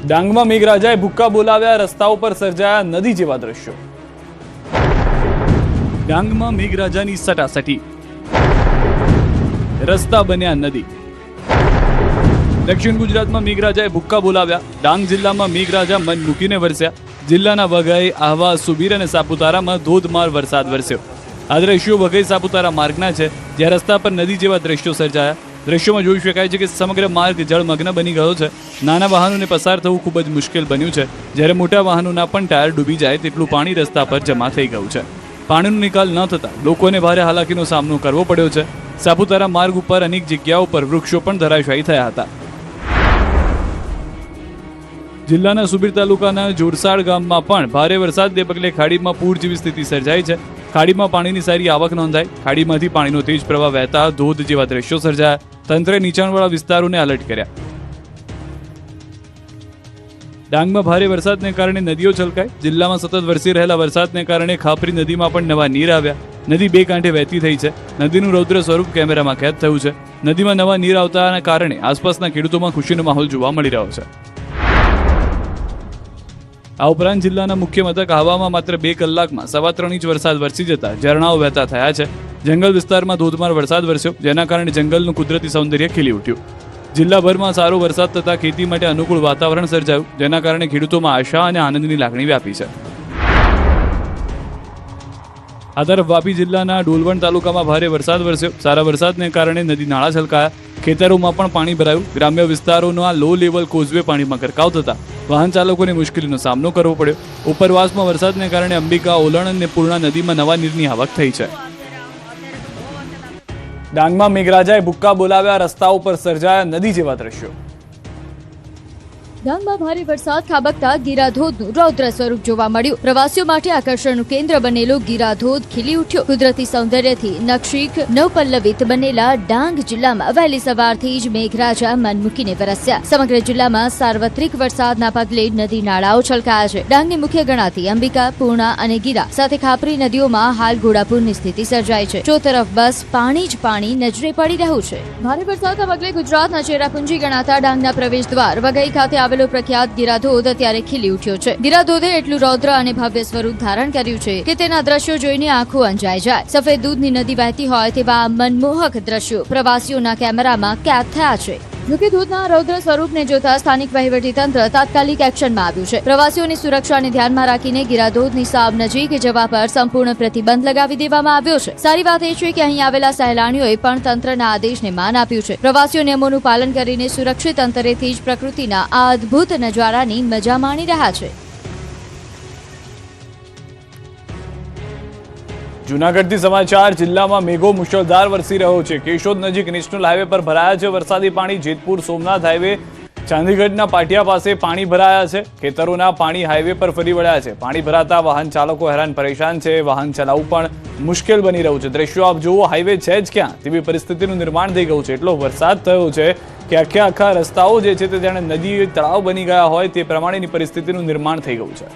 ડાંગમાં મેઘરાજાએ ભૂક્કા બોલાવ્યા, રસ્તાઓ પર સર્જાયા નદી જેવા દ્રશ્યો. ડાંગમાં મેઘરાજાની સટાસટી, રસ્તા બન્યા નદી. દક્ષિણ ગુજરાતમાં મેઘરાજાએ ભૂક્કા બોલાવ્યા. ડાંગ જિલ્લામાં મેઘરાજા મન મૂકીને વરસ્યા. જિલ્લાના વઘઈ, આહવા, સુબીર અને સાપુતારામાં ધોધમાર વરસાદ વરસ્યો. આ દ્રશ્યો વઘઈ સાપુતારા માર્ગના છે, જ્યાં રસ્તા પર નદી જેવા દ્રશ્યો સર્જાયા. દ્રશ્યોમાં જોઈ શકાય છે કે સમગ્ર માર્ગ જળમગ્ન બની ગયો છે. નાના વાહનોને પસાર થવું ખૂબ જ મુશ્કેલ બન્યું છે, જ્યારે મોટા વાહનોના પણ ટાયર ડૂબી જાય તેટલું પાણી રસ્તા પર જમા થઈ ગયું છે. પાણીનો નિકાલ ન થતાં લોકોને ભારે હાલાકીનો સામનો કરવો પડ્યો છે. સાપુતારા માર્ગ ઉપર અનેક જગ્યાઓ પર વૃક્ષો પણ ધરાશાયી થયા હતા. જિલ્લાના સુબીર તાલુકાના જોરસાડ ગામમાં પણ ભારે વરસાદને પગલે ખાડીમાં પૂર જેવી સ્થિતિ સર્જાઈ છે. ખાડીમાં પાણીની સારી આવક નોંધાઈ. ખાડીમાંથી પાણીનો તેજ પ્રવાહ વહેતા ધોધ જેવા દ્રશ્યો સર્જાયા. તંત્રે નીચાણવાળા વિસ્તારોને એલર્ટ કર્યા. ડાંગમાં ભારે વરસાદને કારણે નદીઓ છલકાઈ. જિલ્લામાં સતત વરસી રહેલા વરસાદને કારણે ખાપરી નદીમાં પણ નવા નીર આવ્યા. નદી બે કાંઠે વહેતી થઈ છે. નદીનું રૌદ્ર સ્વરૂપ કેમેરામાં કેદ થયું છે. નદીમાં નવા નીર આવતાના કારણે આસપાસના ખેડૂતોમાં ખુશીનો માહોલ જોવા મળી રહ્યો છે. આ ઉપરાંત જિલ્લાના મુખ્ય મથક આહવામાં માત્ર 2 કલાકમાં 3.25 ઇંચ વરસાદ વરસી જતા ઝરણાઓ વહેતા થયા છે. જંગલ વિસ્તારમાં ધોધમાર વરસાદ વરસ્યો, જેના કારણે જંગલનું કુદરતી સૌંદર્ય ખીલી ઉઠ્યું. જિલ્લાભરમાં સારો વરસાદ થતાં ખેતી માટે અનુકૂળ વાતાવરણ સર્જાયું, જેના કારણે ખેડૂતોમાં આશા અને આનંદની લાગણી વ્યાપી છે. આ તરફ વાપી જિલ્લાના ડોલવણ તાલુકામાં ભારે વરસાદ વરસ્યો. સારા વરસાદને કારણે નદી નાળા છલકાયા. ખેતરોમાં પણ પાણી ભરાયું. ગ્રામ્ય વિસ્તારોના લો લેવલ કોઝવે પાણીમાં ગરકાવ થતા વાહન ચાલકોને મુશ્કેલીનો સામનો કરવો પડ્યો. ઉપરવાસમાં વરસાદને કારણે અંબિકા, ઓલણ અને પૂર્ણા નદીમાં નવા નીરની આવક થઈ છે. ડાંગમાં મેઘરાજાએ ભૂક્કા બોલાવ્યા, રસ્તાઓ પર સર્જાયા નદી જેવા દ્રશ્યો. ડાંગમાં ભારે વરસાદ ખાબકતા ગીરાધોધનું રૌદ્ર સ્વરૂપ જોવા મળ્યું. પ્રવાસીઓ માટે આકર્ષણનું કેન્દ્ર બનેલો ગીરાધોધ ખીલી ઉઠ્યો. કુદરતી સૌંદર્યથી નક્ષીક નવપલ્લવિત બનેલા ડાંગ જિલ્લામાં વહેલી સવારથી જ મેઘરાજા મન મૂકીને વરસ્યા. સમગ્ર જિલ્લામાં સાર્વત્રિક વરસાદના પગલે નદી નાળાઓ છલકાયા છે. ડાંગની મુખ્ય ગણાતી અંબિકા, પૂર્ણા અને ગીરા સાથે ખાપરી નદીઓમાં હાલ ઘોડાપૂરની સ્થિતિ સર્જાઈ છે. ચોતરફ બસ પાણી જ પાણી નજરે પડી રહ્યું છે. ભારે વરસાદના પગલે ગુજરાતના ચેરાપુંજી ગણાતા ડાંગના પ્રવેશ દ્વાર વઘઈ ખાતે આવેલો પ્રખ્યાત ગીરાધોધ અત્યારે ખીલી ઉઠ્યો છે. ગીરાધોધે એટલું રૌદ્ર અને ભવ્ય સ્વરૂપ ધારણ કર્યું છે કે તેના દ્રશ્યો જોઈને આંખો અંજાઈ જાય. સફેદ દૂધની નદી વહેતી હોય તેવા મનમોહક દ્રશ્યો પ્રવાસીઓના કેમેરામાં કેદ થયા છે. જોકે ધોધના રૌદ્ર સ્વરૂપને જોતા સ્થાનિક વહીવટીતંત્ર તાત્કાલિક એક્શનમાં આવ્યું છે. પ્રવાસીઓની સુરક્ષાને ધ્યાનમાં રાખીને ગીરાધોધની સાવ નજીક જવા પર સંપૂર્ણ પ્રતિબંધ લગાવી દેવામાં આવ્યો છે. સારી વાત એ છે કે અહીં આવેલા સહેલાણીઓએ પણ તંત્રના આદેશને માન આપ્યું છે. પ્રવાસીઓ નિયમોનું પાલન કરીને સુરક્ષિત અંતરેથી જ પ્રકૃતિના આ અદ્ભુત નજારાની મજા માણી રહ્યા છે. જૂનાગઢથી સમાચાર. જિલ્લામાં મેઘો મુશળધાર વરસી રહ્યો છે. કેશોદ નજીક નેશનલ હાઈવે પર ભરાયા છે વરસાદી પાણી. જેતપુર સોમનાથ હાઈવે ચાંદીગઢના પાટિયા પાસે પાણી ભરાયા છે. ખેતરોના પાણી હાઈવે પર ફરી વળ્યા છે. પાણી ભરાતા વાહન ચાલકો હેરાન પરેશાન છે. વાહન ચલાવવું પણ મુશ્કેલ બની રહ્યું છે. દ્રશ્યો આપ જુઓ, હાઈવે છે જ ક્યાં તેવી પરિસ્થિતિનું નિર્માણ થઈ ગયું છે. એટલો વરસાદ થયો છે કે આખા રસ્તાઓ જે છે તે જાણે નદી તળાવ બની ગયા હોય તે પ્રમાણેની પરિસ્થિતિનું નિર્માણ થઈ ગયું છે.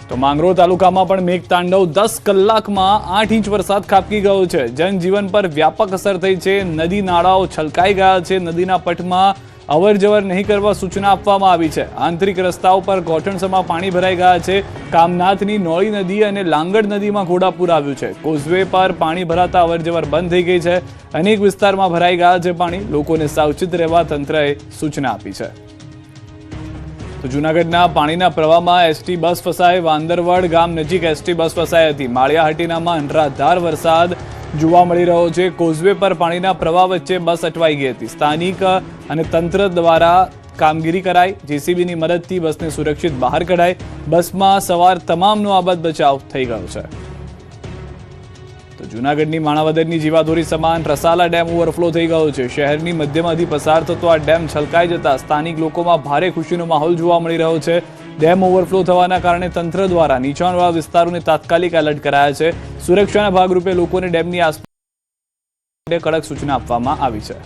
તો માંગરોળ તાલુકામાં પણ મેઘતાંડવ. 10 કલાકમાં 8 ઇંચ વરસાદ ખાબકી ગયો છે. જનજીવન પર વ્યાપક અસર થઈ છે. નદી નાળાઓ છલકાઈ ગયા છે. નદીના પટમાં અવર જવર નહીં કરવા સૂચના આપવામાં આવી છે. આંતરિક રસ્તાઓ પર ગોઠણસમાં પાણી ભરાઈ ગયા છે. કામનાથની નોળી નદી અને લાંગડ નદીમાં ઘોડાપૂર આવ્યું છે. કોઝવે પર પાણી ભરાતા અવર જવર બંધ થઈ ગઈ છે. અનેક વિસ્તારમાં ભરાઈ ગયા છે પાણી. લોકોને સાવચેત રહેવા તંત્રએ સૂચના આપી છે. તો જૂનાગઢના પાણીના પ્રવાહમાં એસટી બસ ફસાઈ. વાંદરવડ ગામ નજીક એસટી બસ ફસાઈ હતી. માળિયાહાટીનામાં અનરાધાર વરસાદ જોવા મળી રહ્યો છે. કોઝવે પર પાણીના પ્રવાહ વચ્ચે બસ અટવાઈ ગઈ હતી. સ્થાનિક અને તંત્ર દ્વારા કામગીરી કરાઈ. જેસીબીની મદદથી બસને સુરક્ષિત બહાર કઢાઈ. બસમાં સવાર તમામનો આબાદ બચાવ થઈ ગયો છે. તો જૂનાગઢની માણાવદરની જીવાદોરી સમાન રસાલા ડેમ ઓવરફ્લો થઈ ગયો છે. શહેરની મધ્યમાંથી પસાર થતો આ ડેમ છલકાઈ જતા સ્થાનિક લોકોમાં ભારે ખુશીનો માહોલ જોવા મળી રહ્યો છે. ડેમ ઓવરફ્લો થવાના કારણે તંત્ર દ્વારા નીચાણવાળા વિસ્તારોને તાત્કાલિક એલર્ટ કરાયા છે. સુરક્ષાના ભાગરૂપે લોકોને ડેમની આસપાસ કડક સૂચના આપવામાં આવી છે.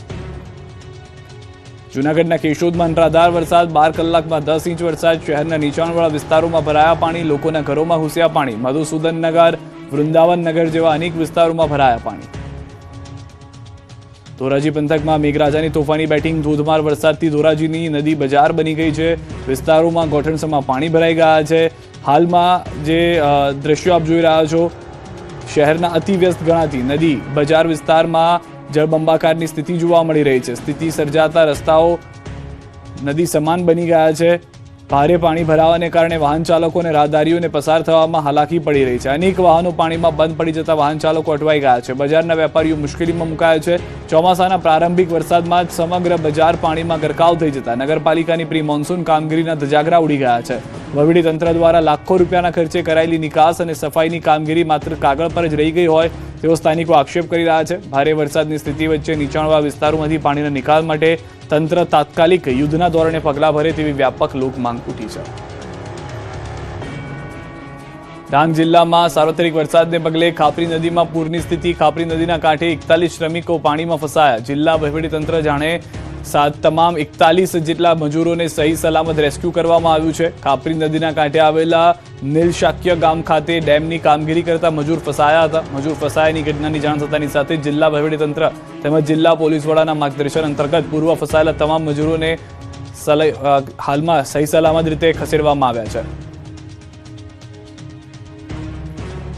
જૂનાગઢના કેશોદમાં અનરાધાર વરસાદ. 12 કલાકમાં 10 ઇંચ વરસાદ. શહેરના નીચાણવાળા વિસ્તારોમાં ભરાયા પાણી. લોકોના ઘરોમાં ઘૂસ્યા પાણી. મધુસૂદનનગર, વૃંદાવનનગર જેવા અનેક વિસ્તારોમાં ભરાયા પાણી. ધોરાજી પંથકમાં મેઘરાજાની તોફાની બેટિંગ, ધોધમાર વરસાદથી ધોરાજીની નદી બજાર બની ગઈ છે. વિસ્તારોમાં ગોઠણસમાં પાણી ભરાઈ ગયા છે. હાલમાં જે દ્રશ્યો આપ જોઈ રહ્યા છો, શહેરના અતિવ્યસ્ત ગણાતી નદી બજાર વિસ્તારમાં જળબંબાકારની સ્થિતિ જોવા મળી રહી છે. સ્થિતિ સર્જાતા રસ્તાઓ નદી સમાન બની ગયા છે. ભારે પાણી ભરાવાને કારણે વાહન ચાલકો અને રાહદારીઓને પસાર થવામાં હાલાકી પડી રહી છે. અનેક વાહનો પાણીમાં બંધ પડી જતા વાહન ચાલકો અટવાઈ ગયા છે. બજારના વેપારીઓ મુશ્કેલીમાં મુકાયા છે. ચોમાસાના પ્રારંભિક વરસાદમાં જ સમગ્ર બજાર પાણીમાં ગરકાવ થઈ જતા નગરપાલિકાની પ્રી મોન્સૂન કામગીરીના ધજાગરા ઉડી ગયા છે. વહીવટી તંત્ર દ્વારા લાખો રૂપિયાના ખર્ચે કરાયેલી નિકાસ અને સફાઈની કામગીરી માત્ર કાગળ પર જ રહી ગઈ હોય તેવો સ્થાનિકો આક્ષેપ કરી રહ્યા છે. ભારે વરસાદની સ્થિતિ વચ્ચે નીચાણવાળા વિસ્તારોમાંથી પાણીના નિકાલ માટે તંત્ર તાત્કાલિક યુદ્ધના ધોરણે પગલાં ભરે તેવી વ્યાપક લોક માંગ ઉઠી છે. ડાંગ જિલ્લામાં સાર્વત્રિક વરસાદને પગલે ખાપરી નદીમાં પૂરની સ્થિતિ. ખાપરી નદીના કાંઠે 41 શ્રમિકો પાણીમાં ફસાયા. જિલ્લા વહીવટીતંત્ર જાણે તમામ 41 જેટલા મજૂરોને સહી સલામત રેસ્ક્યુ કરવામાં આવ્યું છે. ખાપરી નદીના કાંઠે આવેલા નીલશાક્ય ગામ ખાતે ડેમની કામગીરી કરતા મજૂર ફસાયા હતા. મજૂર ફસાયાની ઘટનાની જાણ થતાની સાથે જિલ્લા વહીવટીતંત્ર તેમજ જિલ્લા પોલીસ વડાના માર્ગદર્શન અંતર્ગત પૂર્વ ફસાયેલા તમામ મજૂરોને હાલમાં સહી સલામત રીતે ખસેડવામાં આવ્યા છે.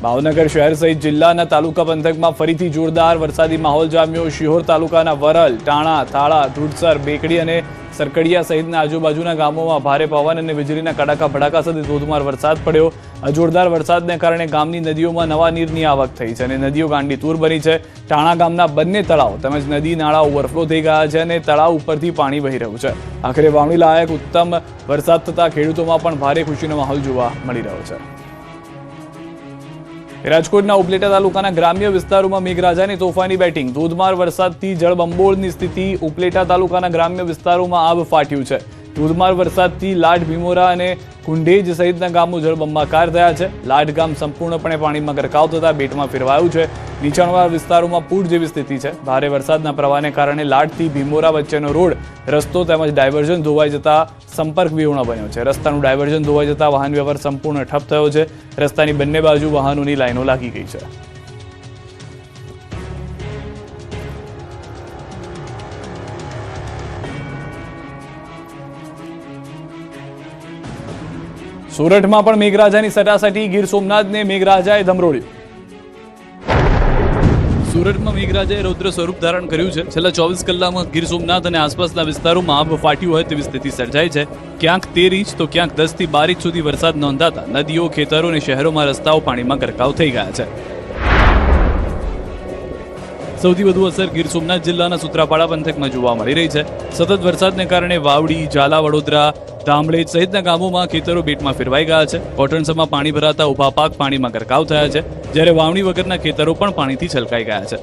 ભાવનગર શહેર સહિત જિલ્લાના તાલુકા પંથકમાં ફરીથી જોરદાર વરસાદી માહોલ જામ્યો. શિહોર તાલુકાના વરલ, ટાણા, થાળા, ધુડસર, બેકડી અને સરકડિયા સહિતના આજુબાજુના ગામોમાં ભારે પવન અને વીજળીના કડાકા ભડાકા સાથે ધોધમાર વરસાદ પડ્યો. આ જોરદાર વરસાદને કારણે ગામની નદીઓમાં નવા નીરની આવક થઈ છે અને નદીઓ ગાંડીતુર બની છે. ટાણા ગામના બંને તળાવ તેમજ નદી નાળા ઓવરફ્લો થઈ ગયા છે અને તળાવ ઉપરથી પાણી વહી રહ્યું છે. આખરે વાવણી લાયક ઉત્તમ વરસાદ થતા ખેડૂતોમાં પણ ભારે ખુશીનો માહોલ જોવા મળી રહ્યો છે. રાજકોટના ઉપલેટા તાલુકાના ગ્રામ્ય વિસ્તારોમાં મેઘરાજાની તોફાની બેટિંગ, ધોધમાર વરસાદથી જળબંબોળની સ્થિતિ. ઉપલેટા તાલુકાના ગ્રામ્ય વિસ્તારોમાં આબ ફાટ્યું છે. ધોધમાર વરસાદથી લાઠ, ભીમોરા અને કુંડેજ સહિતના ગામો જળબંબાકાર થયા છે. લાઠ ગામ સંપૂર્ણપણે પાણીમાં ગરકાવ થતા બેટમાં ફેરવાયું છે. નીચાણવાળા વિસ્તારોમાં પૂર જેવી સ્થિતિ છે. ભારે વરસાદના પ્રવાહને કારણે લાઠથી ભીમોરા વચ્ચેનો રોડ, રસ્તો તેમજ ડાયવર્ઝન ધોવાઈ જતા સંપર્ક વિહોણો બન્યો છે. રસ્તાનું ડાયવર્ઝન ધોવાઈ જતા વાહન વ્યવહાર સંપૂર્ણ ઠપ થયો છે. રસ્તાની બંને બાજુ વાહનોની લાઈનો લાગી ગઈ છે. સુરતમાં પણ મેઘરાજાની સટાસટી, ગીર સોમનાથને મેઘરાજાએ ધમરોળ્યું. સુરતમાં મેઘરાજાએ રૌદ્ર સ્વરૂપ ધારણ કર્યું છે. છેલ્લા 24 કલાકમાં ગીર સોમનાથ અને આસપાસના વિસ્તારોમાં આબ ફાટ્યું હોય તેવી સ્થિતિ સર્જાઈ છે. ક્યાંક 13 ઇંચ તો ક્યાંક 10 થી 12 ઇંચ સુધી વરસાદ નોંધાતા નદીઓ, ખેતરો અને શહેરોમાં રસ્તાઓ પાણીમાં ગરકાવ થઈ ગયા છે. સૌથી વધુ અસર ગીર સોમનાથ જિલ્લાના સૂત્રાપાડા પંથકમાં જોવા મળી રહી છે. સતત વરસાદને કારણે વાવડી, ઝાલા, વડોદરા, ધામળેજ સહિતના ગામોમાં ખેતરો બેટમાં ફેરવાઈ ગયા છે. કોટણસમાં પાણી ભરાતા ઉભા પાક પાણીમાં ગરકાવ થયા છે, જ્યારે વાવણી વગરના ખેતરો પણ પાણીથી છલકાઈ ગયા છે.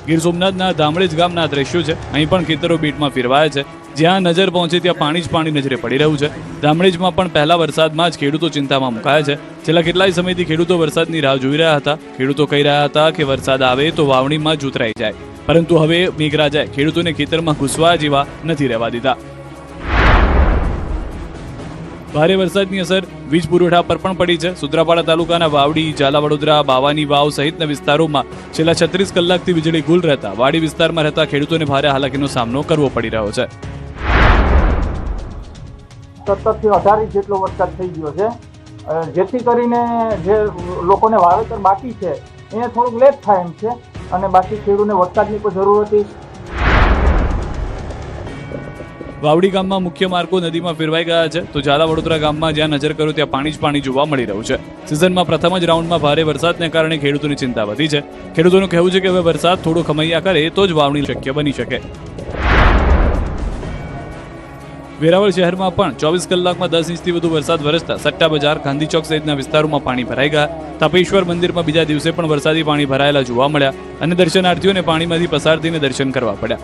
ગીર સોમનાથના ધામળેજ ગામના દ્રશ્યો છે. અહીં પણ ખેતરો બેટમાં ફેરવાયા છે. જ્યાં નજર પહોંચે ત્યાં પાણી જ પાણી નજરે પડી રહ્યું છે. ધામળેજમાં પણ પહેલા વરસાદમાં જ ખેડૂતો ચિંતામાં મુકાયા છે. છેલ્લા કેટલાય સમયથી ખેડૂતો વરસાદની રાહ જોઈ રહ્યા હતા. ખેડૂતો કહી રહ્યા હતા કે વરસાદ આવે તો વાવણીમાં જ ઉતરાઈ જાય, પરંતુ હવે મેઘરાજાએ ખેડૂતોને ખેતરમાં ઘૂસવા જેવા નથી રહેવા દીધા. ભારે વરસાદની અસર વીજ પુરવઠા પર પણ પડી છે. સૂત્રાપાડા તાલુકાના વાવડી, ઝાલા, વડોદરા, બાવાની વાવ સહિતના વિસ્તારોમાં છેલ્લા 36 કલાકથી વીજળી ગુલ રહેતા વાડી વિસ્તારમાં રહેતા ખેડૂતોને ભારે હાલાકીનો સામનો કરવો પડી રહ્યો છે. 17 થી 18 ઇંચ જેટલો વરસાદ થઈ ગયો છે, જેથી કરીને જે લોકોને વાવેતર બાકી છે એને થોડુંક લેટ થાય એમ છે, અને બાકી ખેડૂતને વરસાદની કોઈ જરૂર હતી. વાવડી ગામમાં મુખ્ય માર્ગો નદીમાં ફેરવાઈ ગયા છે, તો ઝાલા વડોદરા ગામમાં જ્યાં નજર કરો ત્યાં પાણી જ પાણી જોવા મળી રહ્યું છે. સિઝનમાં પ્રથમ જ રાઉન્ડમાં ભારે વરસાદને કારણે ખેડૂતોની ચિંતા વધી છે. ખેડૂતોનું કહેવું છે કે હવે વરસાદ થોડો ખમૈયા કરે તો જ વાવણી શક્ય બની શકે. વેરાવળ શહેરમાં પણ 24 કલાકમાં 10 ઇંચથી વધુ વરસાદ વરસતા સટ્ટા બજાર, ગાંધી ચોક સહિતના વિસ્તારોમાં પાણી ભરાઈ ગયા. તપેશ્વર મંદિરમાં બીજા દિવસે પણ વરસાદી પાણી ભરાયેલા જોવા મળ્યા અને દર્શનાર્થીઓને પાણીમાંથી પસાર થઈને દર્શન કરવા પડ્યા.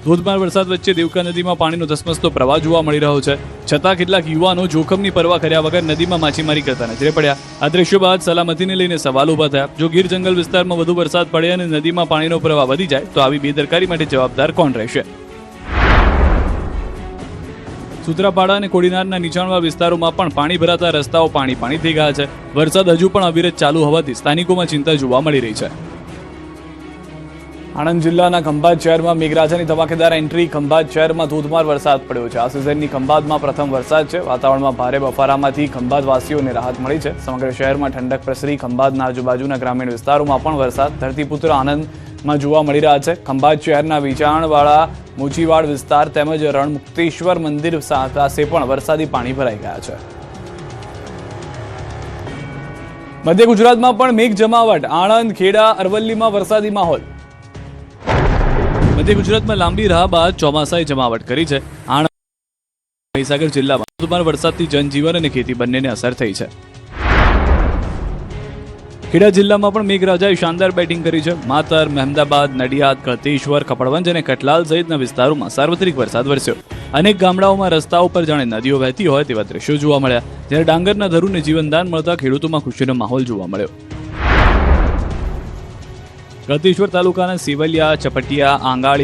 ધોધમાર વરસાદ વચ્ચે દેવકા નદીમાં પાણીનો ધસમસતો પ્રવાહ જોવા મળી રહ્યો છે. છતાં કેટલાક યુવાનો જોખમની પરવા કર્યા વગર નદીમાં માછીમારી કરતા નજરે પડ્યા. આ દ્રશ્યો બાદ સલામતીને લઈને સવાલ ઉભા થયા. જો ગીર જંગલ વિસ્તારમાં વધુ વરસાદ પડે અને નદીમાં પાણીનો પ્રવાહ વધી જાય તો આવી બેદરકારી માટે જવાબદાર કોણ રહેશે? સૂત્રાપાડા અને કોડીનારના નીચાણવાળા વિસ્તારોમાં પણ પાણી ભરાતા રસ્તાઓ પાણી થઈ ગયા છે. વરસાદ હજુ પણ અવિરત ચાલુ હોવાથી સ્થાનિકોમાં ચિંતા જોવા મળી રહી છે. આણંદ જિલ્લાના ખંભાત શહેરમાં મેઘરાજાની ધમાકેદાર એન્ટ્રી. ખંભાત શહેરમાં ધોધમાર વરસાદ પડ્યો છે. આ સિઝનની ખંભાતમાં પ્રથમ વરસાદ છે. વાતાવરણમાં ભારે બફારામાંથી ખંભાતવાસીઓને રાહત મળી છે. સમગ્ર શહેરમાં ઠંડક પ્રસરી. ખંભાતના આજુબાજુના ગ્રામીણ વિસ્તારોમાં પણ વરસાદ ધરતીપુત્ર આનંદમાં જોવા મળી રહ્યા છે. ખંભાત શહેરના વિચાણવાળા મોચીવાડ વિસ્તાર તેમજ રણમુક્તેશ્વર મંદિર પાસે પણ વરસાદી પાણી ભરાઈ ગયા છે. મધ્ય ગુજરાતમાં પણ મેઘ જમાવટ. આણંદ, ખેડા, અરવલ્લીમાં વરસાદી માહોલ. મધ્ય ગુજરાતમાં લાંબી રાહ બાદ ચોમાસાએ જમાવટ કરી છે. આણંદ, મહીસાગર જિલ્લામાં ધોધમાર વરસાદથી જનજીવન અને ખેતી બંનેને અસર થઈ છે. ખેડા જિલ્લામાં પણ મેઘરાજાએ શાનદાર બેટિંગ કરી છે. માતર, મહેમદાબાદ, નડિયાદ, ગળતેશ્વર, કપડવંજ અને કટલાલ સહિતના વિસ્તારોમાં સાર્વત્રિક વરસાદ વરસ્યો. અનેક ગામડાઓમાં રસ્તાઓ પર જાણે નદીઓ વહેતી હોય તેવા દ્રશ્યો જોવા મળ્યા. જ્યારે ડાંગરના ધરુને જીવનદાન મળતા ખેડૂતોમાં ખુશીનો માહોલ જોવા મળ્યો. ગળતેશ્વર તાલુકાના સેવલિયા, ચપટિયા, આંગાળી,